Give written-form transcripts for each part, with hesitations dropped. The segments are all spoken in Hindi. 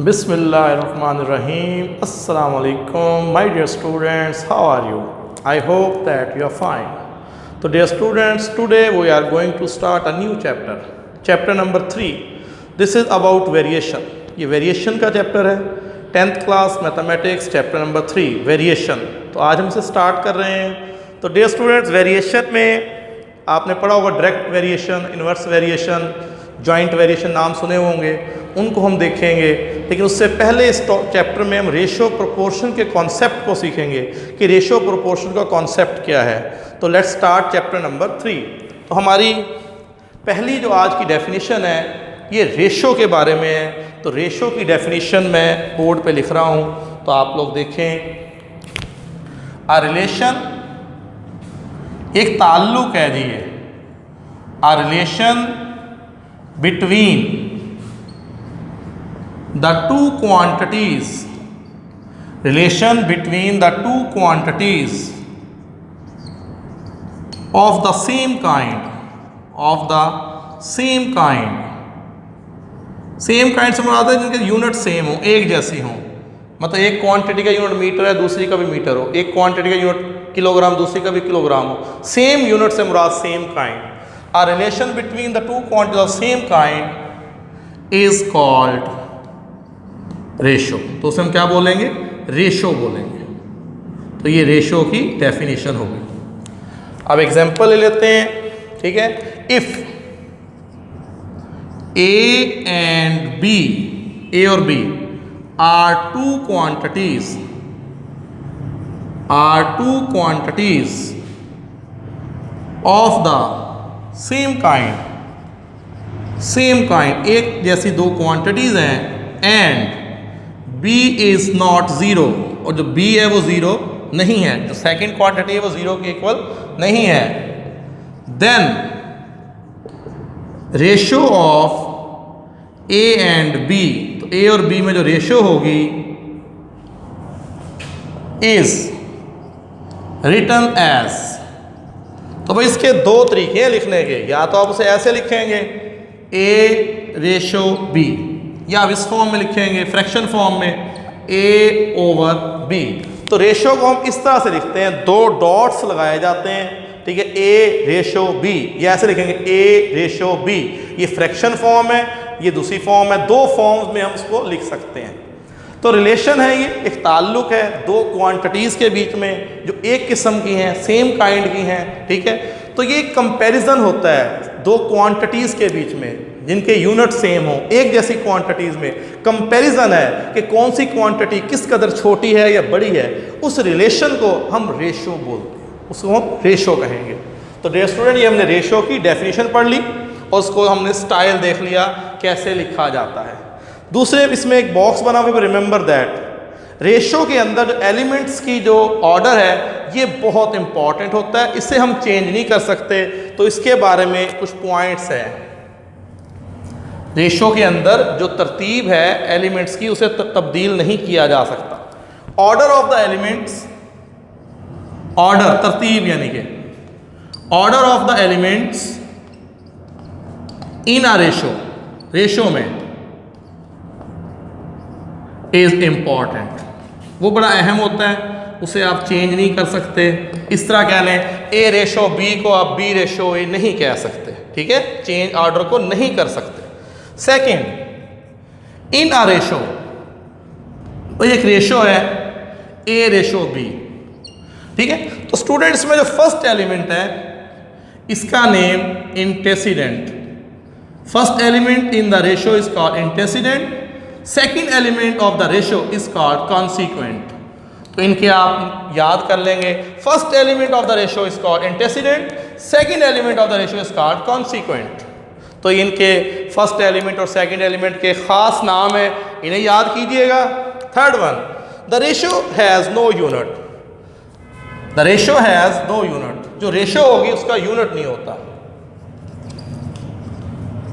Bismillahirrahmanirrahim. Assalamu alaikum, my dear students. How are you? I hope that you are fine. So, dear students, today we are going to start a new chapter. Chapter number 3. This is about variation. ये variation का chapter है. 10th class mathematics chapter number 3 variation. तो आज हम इसे start कर रहे हैं. तो dear students, variation में आपने पढ़ा होगा direct variation, inverse variation, joint variation नाम सुने होंगे, उनको हम देखेंगे. लेकिन उससे पहले इस चैप्टर में हम रेशो प्रोपोर्शन के कॉन्सेप्ट को सीखेंगे कि रेशो प्रोपोर्शन का कॉन्सेप्ट क्या है. तो लेट्स स्टार्ट चैप्टर नंबर 3. तो हमारी पहली जो आज की डेफिनेशन है ये रेशो के बारे में है. तो रेशो की डेफिनेशन मैं बोर्ड पे लिख रहा हूँ, तो आप लोग देखें. आ रिलेशन, एक ताल्लुक है जी, ये आ relation between the two quantities, relation between the two quantities of the same kind, same kind से मुराद है जिनके यूनिट सेम हो, एक जैसी हो. मतलब एक क्वांटिटी का यूनिट मीटर है, दूसरी का भी मीटर हो. एक क्वांटिटी का यूनिट किलोग्राम, दूसरी का भी किलोग्राम हो. सेम यूनिट से मुराद same kind. A relation between the two quantities of same kind is called ratio. तो उसे हम क्या बोलेंगे? रेशो बोलेंगे. तो ये रेशो की डेफिनेशन होगी. अब एग्जांपल ले लेते हैं, ठीक है. If A and B, A और B are two quantities of the same kind, एक जैसी दो क्वांटिटीज हैं. And B is not zero, और जो B है वो ज़ीरो नहीं है, जो सेकंड क्वांटिटी है वो ज़ीरो के इक्वल नहीं है. Then ratio of A and B, तो A और B में जो रेशो होगी इज रिटन एज. तो भाई इसके दो तरीके हैं लिखने के. या तो आप उसे ऐसे लिखेंगे A रेशो B, या आप इस फॉर्म में लिखेंगे फ्रैक्शन फॉर्म में A ओवर B. तो रेशो को हम इस तरह से लिखते हैं, दो डॉट्स लगाए जाते हैं, ठीक है. A रेशो B, ये ऐसे लिखेंगे A रेशो B. ये फ्रैक्शन फॉर्म है, ये दूसरी फॉर्म है. दो फॉर्म्स में हम इसको लिख सकते हैं. तो रिलेशन है, ये एक ताल्लुक है दो क्वांटिटीज़ के बीच में जो एक किस्म की हैं, सेम काइंड की हैं, ठीक है. तो ये कंपैरिजन होता है दो क्वांटिटीज़ के बीच में जिनके यूनिट सेम हो, एक जैसी क्वांटिटीज़ में कंपैरिजन है कि कौन सी क्वांटिटी किस कदर छोटी है या बड़ी है. उस रिलेशन को हम रेशो बोलते हैं, उसको हम रेशो कहेंगे. तो डियर स्टूडेंट, ये हमने रेशो की डेफिनेशन पढ़ ली और उसको हमने स्टाइल देख लिया कैसे लिखा जाता है. दूसरे इसमें एक बॉक्स बना हुआ है, रिमेंबर दैट रेशो के अंदर एलिमेंट्स की जो ऑर्डर है ये बहुत इंपॉर्टेंट होता है, इसे हम चेंज नहीं कर सकते. तो इसके बारे में कुछ पॉइंट्स हैं. रेशो के अंदर जो तरतीब है एलिमेंट्स की उसे तब्दील नहीं किया जा सकता. Order of the elements, order तरतीब यानी कि order of the elements in a ratio में इज इम्पॉर्टेंट. वो बड़ा अहम होता है, उसे आप चेंज नहीं कर सकते. इस तरह कह लें A रेशो B को आप B रेशो A नहीं कह सकते, ठीक है. चेंज ऑर्डर को नहीं कर सकते. सेकंड, इन अ रेशो, एक रेशो है A रेशो B, ठीक है. तो स्टूडेंट्स में जो फर्स्ट एलिमेंट है इसका name antecedent. First element in the ratio is called antecedent. Second element of the ratio is called consequent. तो इनके आप याद कर लेंगे. First element of the ratio is called antecedent, second element of the ratio is called consequent. तो इनके फर्स्ट एलिमेंट और सेकेंड एलिमेंट के खास नाम है, इन्हें याद कीजिएगा. Third one, the ratio has no unit. The ratio has no unit, जो रेशो होगी उसका यूनिट नहीं होता.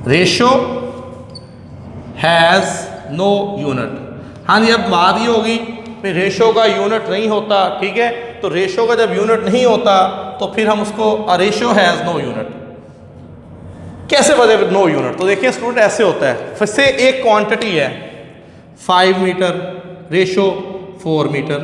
Ratio has no unit. हाँ जी, अब बात ये होगी कि रेशो का यूनिट नहीं होता, ठीक है. तो रेशो का जब यूनिट नहीं होता तो फिर हम उसको uh ratio has no unit कैसे बदले नो यूनिट. तो देखिए स्टूडेंट, ऐसे होता है. फिर से एक क्वांटिटी है, 5 मीटर रेशो 4 मीटर।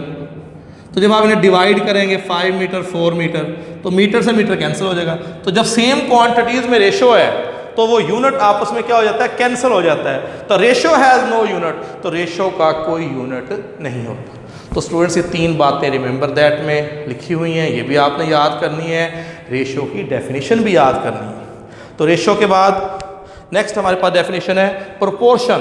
तो जब आप इन्हें डिवाइड करेंगे 5 मीटर 4 मीटर तो मीटर से मीटर कैंसिल हो जाएगा। तो जब सेम क्वांटिटीज में रेशो है तो वो यूनिट आपस में क्या हो जाता है, कैंसिल हो जाता है। तो रेशो हैज़ नो यूनिट, तो रेशो का कोई यूनिट नहीं होता। तो स्टूडेंट्स ये 3 बातें रिमेंबर दैट में लिखी हुई हैं, ये भी आपने याद करनी है। रेशो की डेफिनेशन भी याद करनी है। तो रेशो के बाद नेक्स्ट हमारे पास डेफिनेशन है प्रोपोर्शन।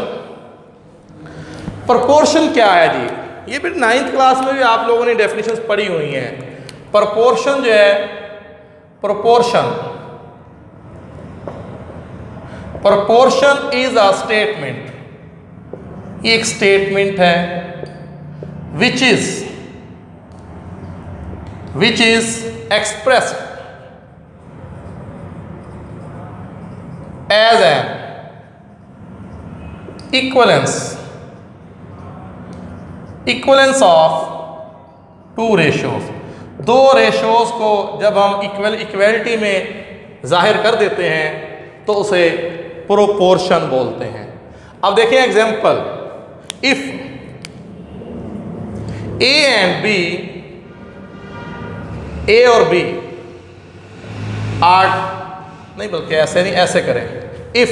प्रोपोर्शन क्या है जी, ये भी 9th क्लास में भी आप लोगों ने डेफिनेशंस पढ़ी हुई हैं। प्रोपोर्शन जो है, प्रोपोर्शन इज अ स्टेटमेंट, ये एक स्टेटमेंट है which is expressed as an equivalence of 2 ratios। 2 ratios को जब हम इक्वलिटी में जाहिर कर देते हैं तो उसे प्रोपोर्शन बोलते हैं। अब देखें example, if A and B, A और B आर नहीं, बल्कि ऐसे नहीं, ऐसे करें, if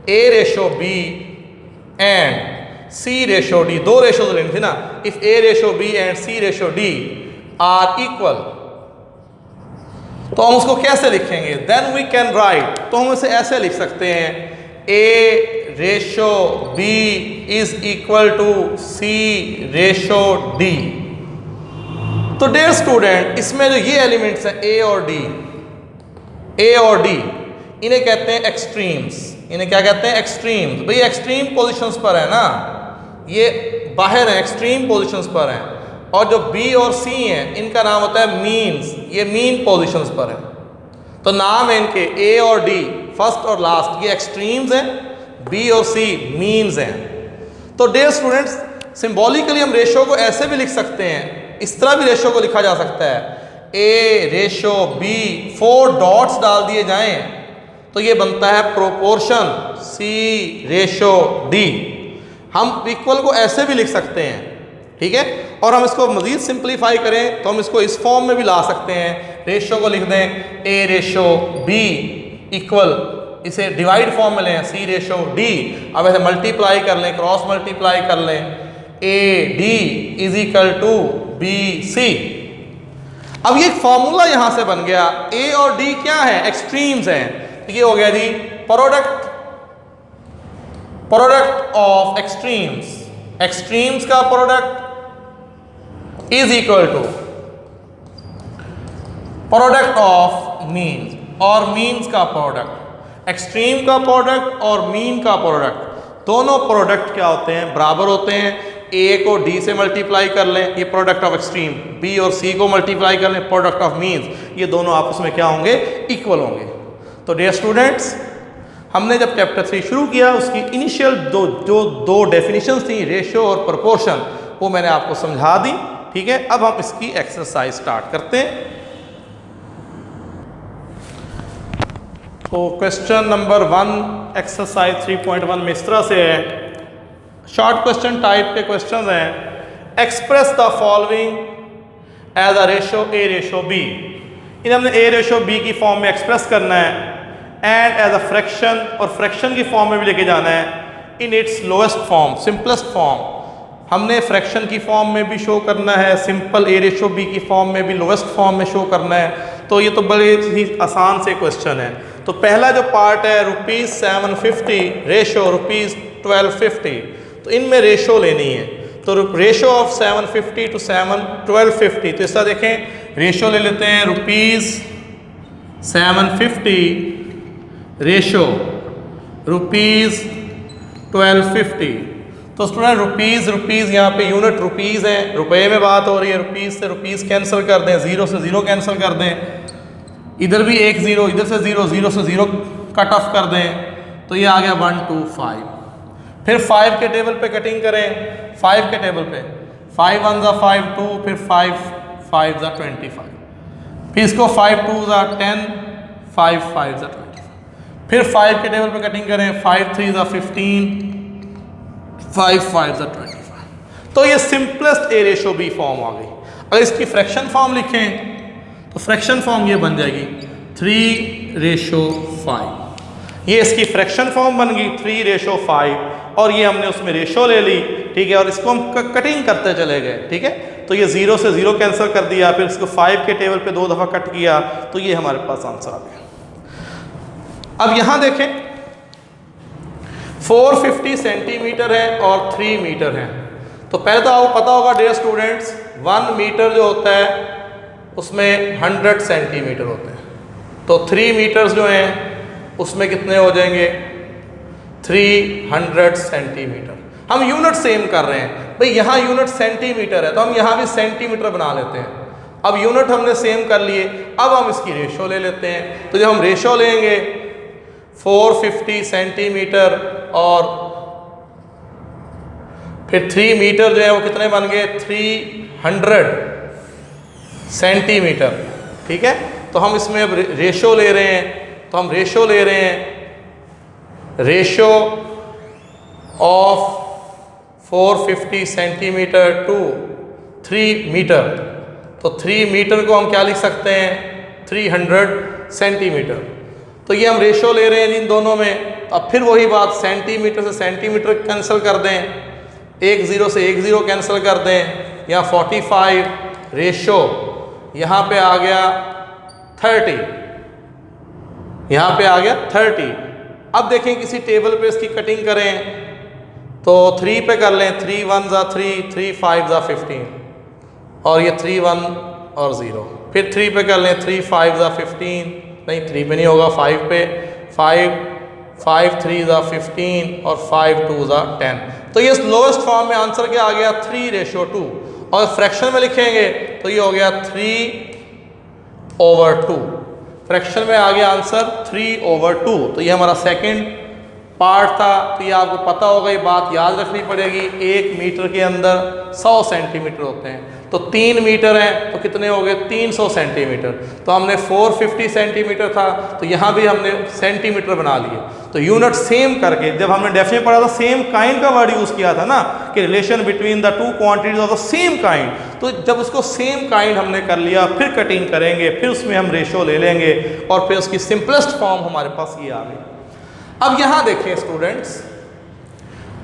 A ratio B and C ratio D, 2 ratio लेनी थी ना, if A ratio B and C ratio D are equal, तो हम उसको कैसे लिखेंगे? देन वी कैन राइट, तो हम इसे ऐसे लिख सकते हैं, A ratio B is equal to C ratio D। तो डियर स्टूडेंट, इसमें जो ये एलिमेंट्स हैं A और D, इन्हें कहते हैं एक्सट्रीम्स। इन्हें क्या कहते हैं? एक्सट्रीम्स। भाई एक्सट्रीम पोजीशंस पर है ना, ये बाहर है, एक्सट्रीम पोजीशंस पर हैं। और जो B और C हैं इनका नाम होता है मीन्स, ये मीन पोजीशंस पर है। तो नाम है इनके A और D, फर्स्ट और लास्ट, ये एक्सट्रीम्स हैं, B और C मीन्स हैं। तो डियर स्टूडेंट्स, सिंबॉलिकली हम रेशो को ऐसे भी लिख सकते हैं, इस तरह भी रेशो को लिखा जा सकता है, A रेशो B, 4 डॉट्स डाल दिए जाएं तो ये बनता है प्रोपोर्शन C रेशो D। हम इक्वल को ऐसे भी लिख सकते हैं, ठीक है। और हम इसको मज़ीद सिंप्लीफाई करें तो हम इसको इस फॉर्म में भी ला सकते हैं, रेशो को लिख दें A रेशो B इक्वल, इसे डिवाइड फॉर्म में लें C रेशो D। अब ऐसे मल्टीप्लाई कर लें, क्रॉस मल्टीप्लाई कर लें, AD is equal to BC। अब ये फॉर्मूला यहां से बन गया, A और D क्या है? एक्सट्रीम्स हैं। ये हो गया जी प्रोडक्ट ऑफ एक्सट्रीम्स। एक्सट्रीम्स का product is equal to product of means, और मीन्स का प्रोडक्ट, एक्सट्रीम का प्रोडक्ट और मीन का प्रोडक्ट, दोनों प्रोडक्ट क्या होते हैं? बराबर होते हैं। A को D से मल्टीप्लाई कर लें, ये प्रोडक्ट ऑफ एक्सट्रीम, B और C को मल्टीप्लाई कर लें, प्रोडक्ट ऑफ मीन्स, ये दोनों आपस में क्या होंगे? इक्वल होंगे। तो डियर स्टूडेंट्स, हमने जब चैप्टर 3 शुरू किया उसकी इनिशियल दो डेफिनेशंस थी, रेशो और प्रोपोर्शन, वो मैंने आपको समझा दी, ठीक है। अब हम इसकी एक्सरसाइज स्टार्ट करते हैं। तो क्वेश्चन नंबर 1 एक्सरसाइज 3.1 में इस तरह से है, शॉर्ट क्वेश्चन टाइप के क्वेश्चन हैं। Express the following as a ratio A ratio B। इन्हें हमने A रेशो B की फॉर्म में एक्सप्रेस करना है, एंड एज अ फ्रैक्शन, और फ्रैक्शन की फॉर्म में भी लेके जाना है, in its lowest form, simplest form. हमने फ्रैक्शन की फॉर्म में भी शो करना है, सिंपल A रेशो B की फॉर्म में भी लोएस्ट फॉर्म में शो करना है। तो ये तो बड़े ही आसान से क्वेश्चन है। तो पहला जो पार्ट है ₹750 रेशो ₹1250, तो इनमें रेशो लेनी है। तो रेशो ऑफ 750 to 1250, तो इसका देखें, रेशो ले लेते हैं ₹750 रेशो ₹1250। तो स्टूडेंट रुपीज़ यहाँ पे यूनिट रुपीज़ है, रुपए में बात हो रही है, रुपीज़ से रुपीज़ कैंसिल कर दें, ज़ीरो से ज़ीरो कैंसिल कर दें, इधर भी एक ज़ीरो, इधर से ज़ीरो, ज़ीरो से ज़ीरो कट ऑफ कर दें, तो ये आ गया 125। फिर 5 के टेबल पे कटिंग करें, 5 के टेबल पे 5 1 ज़ा 5 2, फिर 5 5 ज़ा 25, फिर इसको 5 2 ज़ा 10, 5 5 ज़ा 25। फिर 5 के टेबल पे कटिंग करें, 5 3 ज़ा 15, 5 5 25। तो ये सिंपलेस्ट ए रेशो बी फॉर्म आ गई। अगर इसकी फ्रैक्शन फॉर्म लिखें तो फ्रैक्शन फॉर्म ये बन जाएगी 3:5। ये इसकी फ्रैक्शन फॉर्म बन गई 3:5 और ये हमने उसमें रेशो ले ली, ठीक है, और इसको हम कटिंग करते चले गए, ठीक है। तो ये 0 से 0 कैंसिल कर दिया, फिर इसको 5 के टेबल पे 2 दफ़ा कट किया, तो ये हमारे पास आंसर आ गया। अब यहाँ देखें 450 सेंटीमीटर है और 3 मीटर है। तो पहले तो आपको पता होगा डियर स्टूडेंट्स, 1 मीटर जो होता है उसमें 100 सेंटीमीटर होते हैं। तो 3 मीटर्स जो हैं उसमें कितने हो जाएंगे 300 सेंटीमीटर। हम यूनिट सेम कर रहे हैं भाई, यहाँ यूनिट सेंटीमीटर है तो हम यहाँ भी सेंटीमीटर बना लेते हैं। अब यूनिट हमने सेम कर लिए, अब हम इसकी रेशो ले लेते हैं। तो जब हम रेशो लेंगे 450 सेंटीमीटर और फिर 3 मीटर जो है वो कितने बन गए 300 सेंटीमीटर, ठीक है। तो हम इसमें अब रेशो ले रहे हैं, तो हम रेशो ले रहे हैं ratio of 450 centimetre to 3 metre. तो 3 मीटर को हम क्या लिख सकते हैं 300 सेंटीमीटर। तो ये हम रेशो ले रहे हैं इन दोनों में। अब फिर वही बात, सेंटीमीटर से सेंटीमीटर कैंसिल कर दें, 1 0 से 1 0 कैंसिल कर दें। यहाँ 45 रेशो यहाँ पे आ गया 30, यहाँ पे आ गया 30। अब देखें किसी टेबल पे इसकी कटिंग करें तो 3 पे कर लें, 3 1 ज़ा 3, 3 5 ज़ा 15 और ये 3 1 और 0। फिर 3 पे कर लें, 3 5 ज़ा 15, नहीं 3 पे नहीं होगा, 5 पे 5 5 3 ज़ा 15 और 5 2 ज़ा 10। तो ये लोएस्ट फॉर्म में आंसर क्या आ गया 3:2 और फ्रैक्शन में लिखेंगे तो ये हो गया 3/2। फ्रैक्शन में आ गया आंसर 3/2। तो ये हमारा सेकंड पार्ट था। तो ये आपको पता होगा, ये बात याद रखनी पड़ेगी, 1 मीटर के अंदर 100 सेंटीमीटर होते हैं। तो 3 मीटर हैं तो कितने हो गए 300 सेंटीमीटर। तो हमने 450 सेंटीमीटर था तो यहाँ भी हमने सेंटीमीटर बना लिए। तो यूनिट सेम करके, जब हमने डेफिनेशन पढ़ा था सेम काइंड का वर्ड यूज़ किया था ना, कि relation between the 2 quantities of the same kind. तो जब उसको सेम काइंड हमने कर लिया, फिर कटिंग करेंगे, फिर उसमें हम रेशो ले लेंगे और फिर उसकी सिंपलेस्ट फॉर्म हमारे पास ये आ गई। अब यहाँ देखें स्टूडेंट्स,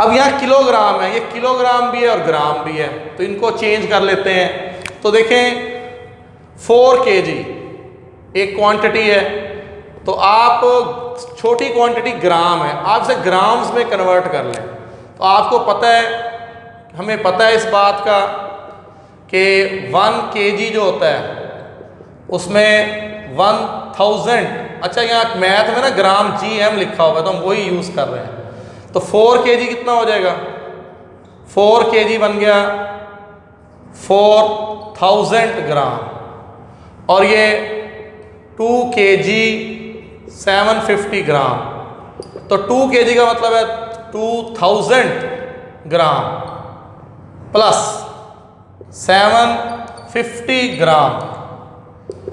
अब यहाँ किलोग्राम है, ये किलोग्राम भी है और ग्राम भी है, तो इनको चेंज कर लेते हैं। तो देखें 4 kg एक क्वांटिटी है, तो आप छोटी क्वांटिटी ग्राम है, आप इसे ग्राम्स में कन्वर्ट कर लें। तो आपको पता है, हमें पता है इस बात का कि 1 kg जो होता है उसमें 1000, अच्छा यहाँ मैथ में ना ग्राम GM लिखा हुआ है तो हम वही यूज़ कर रहे हैं। तो 4 kg कितना हो जाएगा 4 kg बन गया 4000 ग्राम और ये 2 kg 750 ग्राम। तो 2 kg का मतलब है 2000 ग्राम प्लस 750 ग्राम।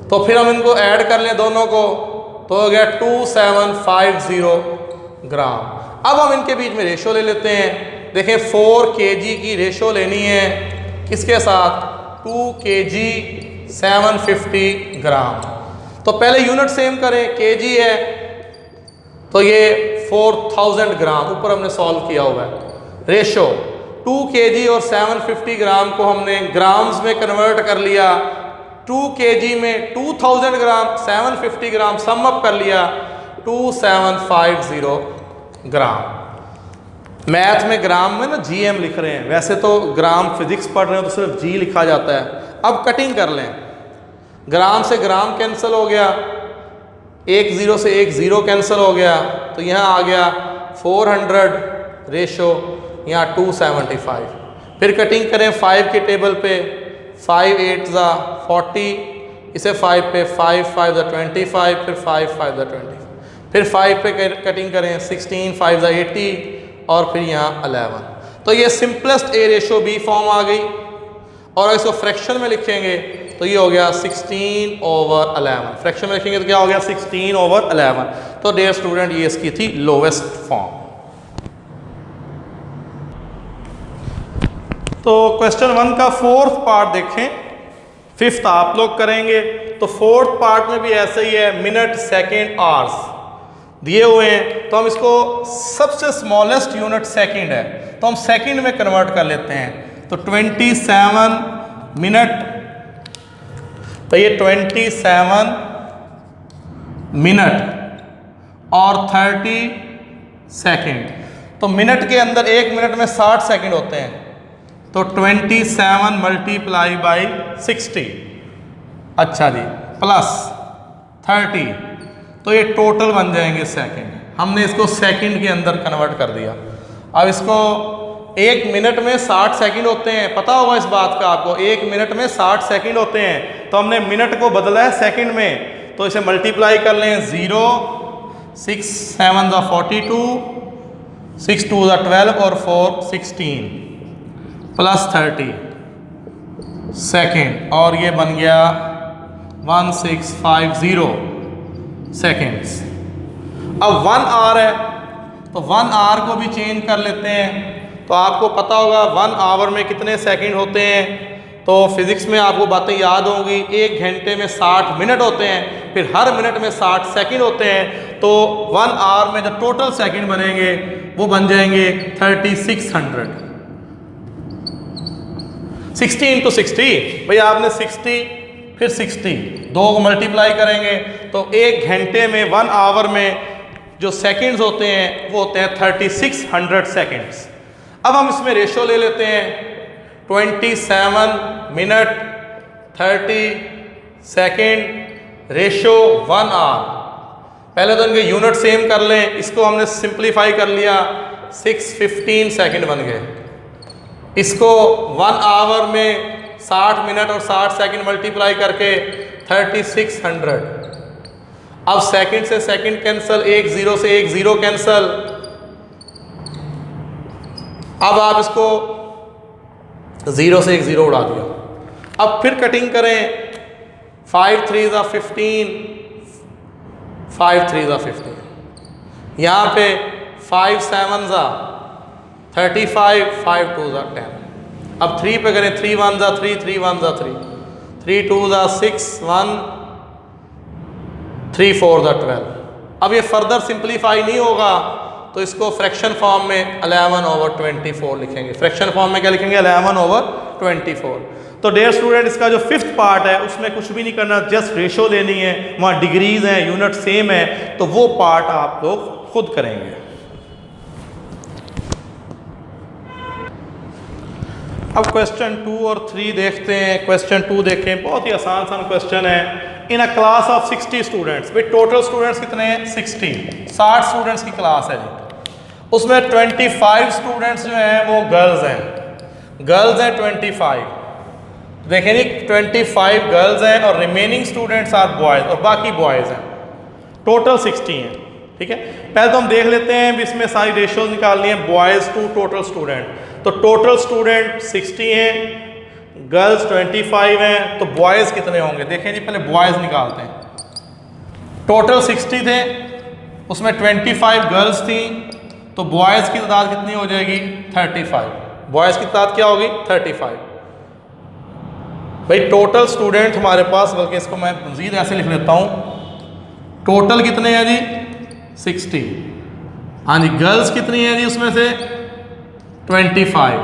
तो फिर हम इनको ऐड कर लें दोनों को, तो हो गया 2750 ग्राम। अब हम इनके बीच में रेशो ले लेते हैं। देखें 4 kg की रेशो लेनी है किसके साथ 2 kg 750 ग्राम। तो पहले यूनिट सेम करें, kg है तो ये 4000 ग्राम ऊपर हमने सॉल्व किया हुआ है। रेशो 2 kg और 750 ग्राम को हमने ग्राम्स में कन्वर्ट कर लिया। 2 kg में 2000 ग्राम 750 ग्राम सम अप कर लिया 2750 ग्राम। मैथ में ग्राम में ना GM लिख रहे हैं, वैसे तो ग्राम फिजिक्स पढ़ रहे हो तो सिर्फ G लिखा जाता है। अब कटिंग कर लें, ग्राम से ग्राम कैंसिल हो गया, 1 0 से 1 0 कैंसिल हो गया, तो यहाँ आ गया 400 रेशो, यहाँ 275। फिर कटिंग करें 5 के टेबल पे, 5 8 ज़ा 40, इसे 5 पे 5 5 ज़ा 25, फिर 5 5 ज़ा 25, फिर 5 पे कटिंग करें 16 5 ज़ा 80 और फिर यहाँ 11। तो ये सिंपलेस्ट ए रेशो बी फॉर्म आ गई। और इसको फ्रैक्शन में लिखेंगे तो ये हो गया 16/11। फ्रैक्शन में लिखेंगे तो क्या हो गया 16/11। तो डियर स्टूडेंट ये इसकी थी लोवेस्ट फॉर्म। तो क्वेश्चन 1 का फोर्थ पार्ट देखें, फिफ्थ आप लोग करेंगे। तो फोर्थ पार्ट में भी ऐसे ही है, मिनट सेकेंड आवर्स दिए हुए हैं, तो हम इसको सबसे स्मॉलेस्ट यूनिट सेकंड है तो हम सेकंड में कन्वर्ट कर लेते हैं। तो 27 मिनट, तो ये 27 मिनट और 30 सेकंड। तो मिनट के अंदर 1 मिनट में 60 सेकंड होते हैं, तो 27 मल्टीप्लाई बाई 60, अच्छा जी, प्लस 30, तो ये टोटल बन जाएंगे सेकंड। हमने इसको सेकंड के अंदर कन्वर्ट कर दिया। अब इसको 1 मिनट में 60 सेकंड होते हैं, पता होगा इस बात का आपको, 1 मिनट में 60 सेकंड होते हैं, तो हमने मिनट को बदला है सेकंड में, तो इसे मल्टीप्लाई कर लें। 0 6 7 ज़ा 42, 6 2 ज़ा 12 और 4 16 प्लस 30 सेकंड, और ये बन गया 1650 सेकेंड्स। अब 1 आवर है, तो 1 आवर को भी चेंज कर लेते हैं। तो आपको पता होगा 1 आवर में कितने सेकंड होते हैं, तो फिज़िक्स में आपको बातें याद होंगी। 1 घंटे में 60 मिनट होते हैं, फिर हर मिनट में 60 सेकंड होते हैं, तो 1 आवर में जो टोटल सेकंड बनेंगे वो बन जाएंगे 3600। 60 इंटू 60, भाई आपने 60 फिर 60 दो को मल्टीप्लाई करेंगे, तो 1 घंटे में 1 आवर में जो सेकंड्स होते हैं वो होते हैं 3600 सेकंड्स। अब हम इसमें रेशो ले लेते हैं, 27 मिनट 30 सेकंड रेशो 1 आवर। पहले तो इनके यूनिट सेम कर लें, इसको हमने सिंप्लीफाई कर लिया, 615 सेकंड बन गए। इसको 1 आवर में 60 मिनट और 60 सेकंड मल्टीप्लाई करके 3600। अब सेकंड से सेकंड कैंसल, 1 0 से 1 0 कैंसल। अब आप इसको 0 से 1 0 उड़ा दिया। अब फिर कटिंग करें, 5 3 ज़ा 15, 5 3 ज़ा 15, यहाँ पे 5 7 ज़ा 35, 5 2 ज़ा 10। अब 3 पे करें, 3 1 ज़ा 3, 3 1 ज़ा 3, 3 2 ज़ा 6 1, 3 4 ज़ा 12। अब ये फर्दर सिंप्लीफाई नहीं होगा, तो इसको फ्रैक्शन फॉर्म में 11/24 लिखेंगे। फ्रैक्शन फॉर्म में क्या लिखेंगे? 11/24। तो डियर स्टूडेंट, इसका जो फिफ्थ पार्ट है उसमें कुछ भी नहीं करना, जस्ट रेशो लेनी है, वहाँ डिग्रीज हैं, यूनिट सेम है, तो वो पार्ट आप लोग खुद करेंगे। अब क्वेश्चन 2 और 3 देखते हैं। क्वेश्चन 2 देखें, बहुत ही आसान क्वेश्चन है। इन अ क्लास ऑफ 60 स्टूडेंट्स, भाई टोटल स्टूडेंट्स कितने हैं? 60 स्टूडेंट्स की क्लास है जी। उसमें 25 स्टूडेंट्स जो हैं वो गर्ल्स हैं, गर्ल्स हैं 25। देखें जी, 25 गर्ल्स हैं और रिमेनिंग स्टूडेंट्स आर बॉयज़, और बाकी बॉयज़ हैं। टोटल 60 हैं, ठीक है। पहले तो हम देख लेते हैं, इसमें सारी रेशियोज निकालनी है, बॉयज़ टू टोटल स्टूडेंट। तो टोटल स्टूडेंट 60 हैं, गर्ल्स 25 हैं, तो बॉयज़ कितने होंगे? देखें जी, पहले बॉयज़ निकालते हैं। टोटल 60 थे, उसमें 25 गर्ल्स थी, तो बॉयज़ की तादाद कितनी हो जाएगी? 35। बॉयज़ की तादाद क्या होगी? 35। भाई टोटल स्टूडेंट हमारे पास, बल्कि इसको मैं मज़ीद ऐसे लिख लेता हूँ, टोटल कितने हैं जी? 60। हाँ जी, गर्ल्स कितनी है जी? उसमें से 25।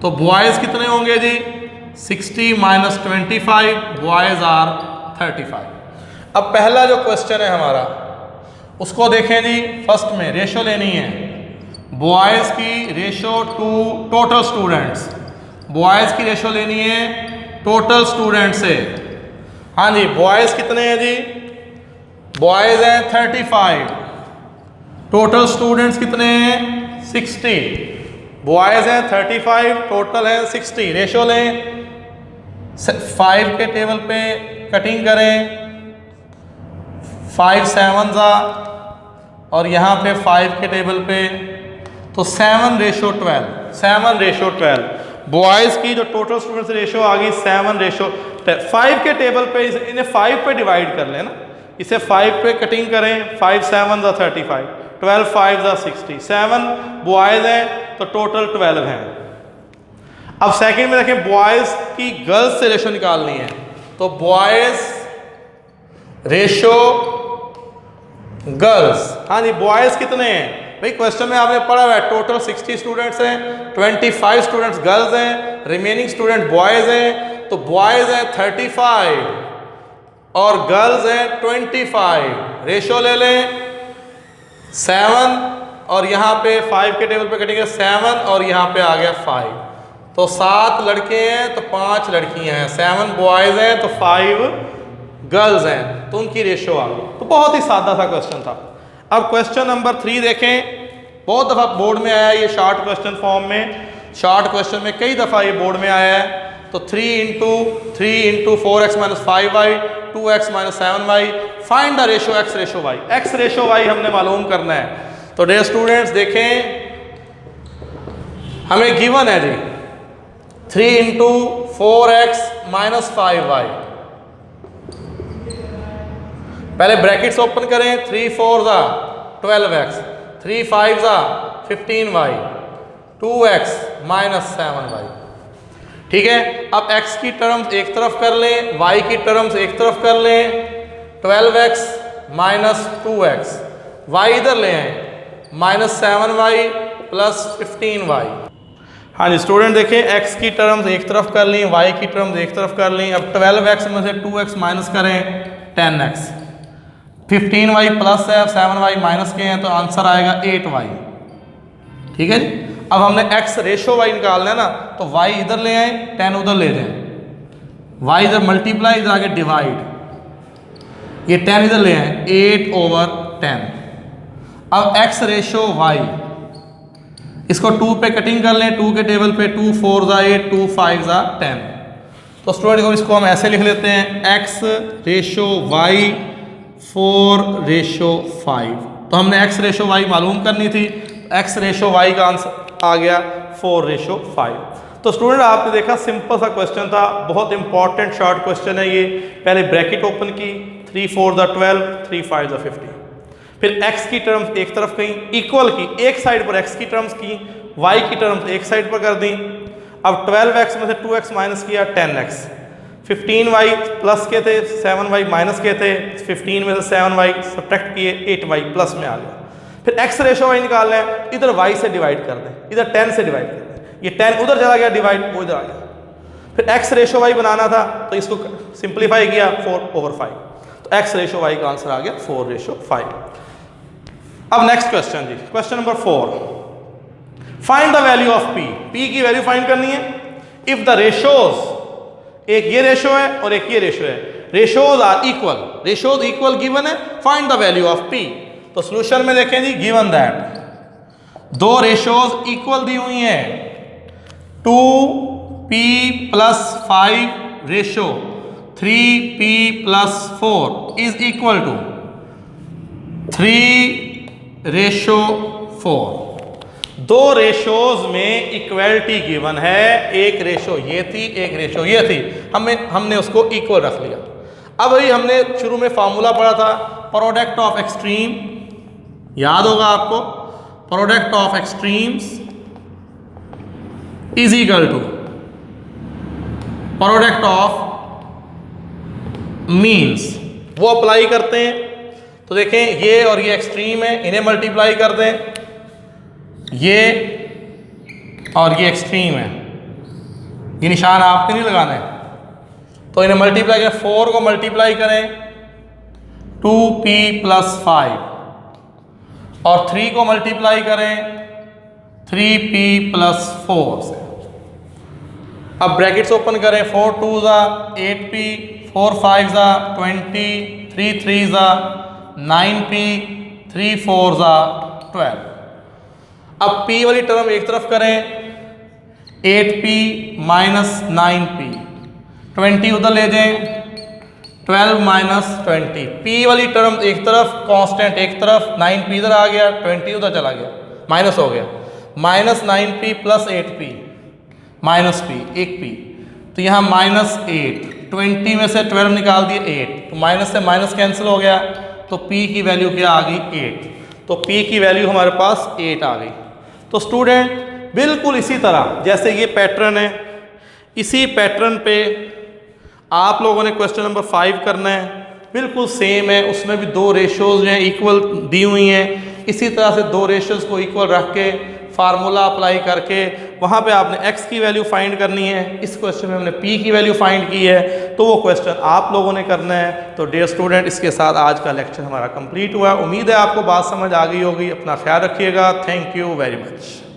तो बॉयज़ कितने होंगे जी? 60 माइनस 25, बॉयज़ आर 35। अब पहला जो क्वेश्चन है हमारा, उसको देखें जी। फर्स्ट में रेशो लेनी है, बॉयज़ की ratio two total students. Boys की रेशो लेनी है टोटल स्टूडेंट से। हाँ जी, बॉयज़ कितने हैं जी? बॉयज़ हैं 35, टोटल स्टूडेंट्स कितने हैं? 60। बॉयज़ हैं 35, टोटल है 60। रेशो लें, 5 के टेबल पे कटिंग करें, 5 7 ज़ा, और यहाँ पे 5 के टेबल पे, तो 7/12। 7/12 बॉयज़ की जो टोटल स्टूडेंट्स रेशो आ गई 7/10। 5 के टेबल पे इन्हें 5 पे डिवाइड कर लेना, इसे 5 पे कटिंग करें, 5 7 ज़ा 35, 12 5 ज़ा 60। 7 बॉयज़ हैं तो टोटल 12 हैं। अब सेकंड में देखें बॉयज की गर्ल्स से रेशो निकालनी है, तो बॉयज रेशो गर्ल्स, हाँ जी बॉयज कितने हैं भाई, क्वेश्चन में आपने पढ़ा हुआ है टोटल 60 स्टूडेंट्स हैं, 25 स्टूडेंट्स गर्ल्स हैं, रिमेनिंग स्टूडेंट बॉयज हैं, तो बॉयज हैं 35 और गर्ल्स हैं 25, रेशो ले लें 7 और यहाँ पे 5 के टेबल पे कटेंगे 7 और यहाँ पे आ गया 5, तो 7 लड़के हैं तो 5 लड़कियां हैं, 7 बॉयज हैं तो 5 गर्ल्स हैं, तो उनकी रेशो आ गई। तो बहुत ही सादा सा क्वेश्चन था। अब क्वेश्चन नंबर 3 देखें, बहुत दफ़ा बोर्ड में आया है ये शॉर्ट क्वेश्चन फॉर्म में, शॉर्ट क्वेश्चन में कई दफ़ा ये बोर्ड में आया है। तो 3 into 4x minus 5y 2x minus 7y find the ratio x ratio y, x ratio y हमने मालूम करना है। तो डियर स्टूडेंट्स देखें, हमें गिवन है जी 3 इंटू 4x माइनस 5y, पहले ब्रैकेट्स ओपन करें, 3 4 ज़ा 12x, 3 5 ज़ा 15y, 2x माइनस 7y, ठीक है। अब x की टर्म्स एक तरफ कर लें, y की टर्म्स एक तरफ कर लें, 12x माइनस 2x, y इधर ले आए माइनस 7y प्लस 15y। हाँ जी स्टूडेंट देखें, x की टर्म्स एक तरफ कर ली, y की टर्म्स एक तरफ कर ली। अब 12x में से 2x माइनस करें 10x, 15y प्लस है, 7y माइनस के हैं तो आंसर आएगा 8y, ठीक है जी। अब हमने x रेशो y निकालना है ना, तो y इधर ले आए 10 उधर ले जाएं, y इधर मल्टीप्लाई इधर आगे डिवाइड, ये 10 इधर ले आए 8/10। अब x रेशो y, इसको 2 पे कटिंग कर लें, 2 के टेबल पे 2 4 ज़ा 8 2 5 ज़ा 10, तो स्टूडेंट को इसको हम ऐसे लिख लेते हैं x रेशो y 4 रेशो 5। तो हमने x रेशो y मालूम करनी थी, x रेशो y का आंसर आ गया 4 रेशो 5। तो स्टूडेंट आपने देखा सिंपल सा क्वेश्चन था, बहुत इंपॉर्टेंट शॉर्ट क्वेश्चन है ये। पहले ब्रैकेट ओपन की, 3 4 ज़ा 12 3 5 ज़ा 15, फिर x की टर्म्स एक तरफ गई, इक्वल की, एक साइड पर x की टर्म्स की, y की टर्म्स एक साइड पर कर दी। अब 12x में से 2x माइनस किया 10x, 15y प्लस के थे 7y माइनस के थे, 15 में से 7y सब्ट्रैक्ट किए 8y प्लस में आ गया। फिर x रेशो y निकालना है, इधर y से डिवाइड कर दें, इधर 10 से डिवाइड कर दें, ये 10 उधर चला गया डिवाइड, वो इधर आ गया। फिर x रेशो y बनाना था तो इसको सिंप्लीफाई किया 4/5, तो x रेशो y का आंसर आ गया 4 रेशो 5। अब नेक्स्ट क्वेश्चन जी, question number 4, find the value of p, p की वैल्यू फाइंड करनी है। इफ द रेशोज, एक ये रेशो है और एक ये रेशो है, ratios are equal, ratios equal given है, find the value of p। तो सॉल्यूशन में देखें जी, गिवन दैट दो रेशोज इक्वल दी हुई हैं, 2p plus 5 ratio 3p plus 4 is equal to 3 ratio 4। दो रेशोज में इक्वलिटी गिवन है, एक रेशो ये थी एक रेशो ये थी, हमने उसको इक्वल रख लिया। अब वही हमने शुरू में फार्मूला पढ़ा था, प्रोडक्ट ऑफ एक्सट्रीम, याद होगा आपको, product of extremes is equal to product of means, वो अप्लाई करते हैं। तो देखें ये और ये एक्सट्रीम है, इन्हें मल्टीप्लाई कर दें, ये और ये एक्सट्रीम है, ये निशान आपके नहीं लगाना है, तो इन्हें मल्टीप्लाई करें, 4 को मल्टीप्लाई करें 2p प्लस 5 और 3 को मल्टीप्लाई करें 3p प्लस 4 से। अब ब्रैकेट्स ओपन करें, 4 2 ज़ा 8p, 4 5 ज़ा 20, 3 3 ज़ा 9p, 3 4 ज़ा 12। अब p वाली टर्म एक तरफ करें, 8p माइनस 9p, 20 उधर ले जाएं, 12 माइनस 20, p वाली टर्म एक तरफ, कांस्टेंट एक तरफ, 9p इधर आ गया, 20 उधर चला गया, माइनस हो गया, minus 9p plus 8p minus p, एक p, तो यहाँ माइनस 8, 20 में से 12 निकाल दिए 8, तो माइनस से माइनस कैंसिल हो गया, तो p की वैल्यू क्या आ गई 8, तो p की वैल्यू हमारे पास 8 आ गई। तो स्टूडेंट बिल्कुल इसी तरह जैसे ये पैटर्न है, इसी पैटर्न पे आप लोगों ने क्वेश्चन नंबर 5 करना है, बिल्कुल सेम है, उसमें भी दो रेशोज़ जो हैं इक्वल दी हुई हैं। इसी तरह से दो रेशोज़ को इक्वल रख के फार्मूला अप्लाई करके वहाँ पे आपने x की वैल्यू फाइंड करनी है। इस क्वेश्चन में हमने p की वैल्यू फाइंड की है, तो वो क्वेश्चन आप लोगों ने करना है। तो डियर स्टूडेंट, इसके साथ आज का लेक्चर हमारा कंप्लीट हुआ। उम्मीद है आपको बात समझ आ गई होगी। अपना ख्याल रखिएगा। Thank you very much.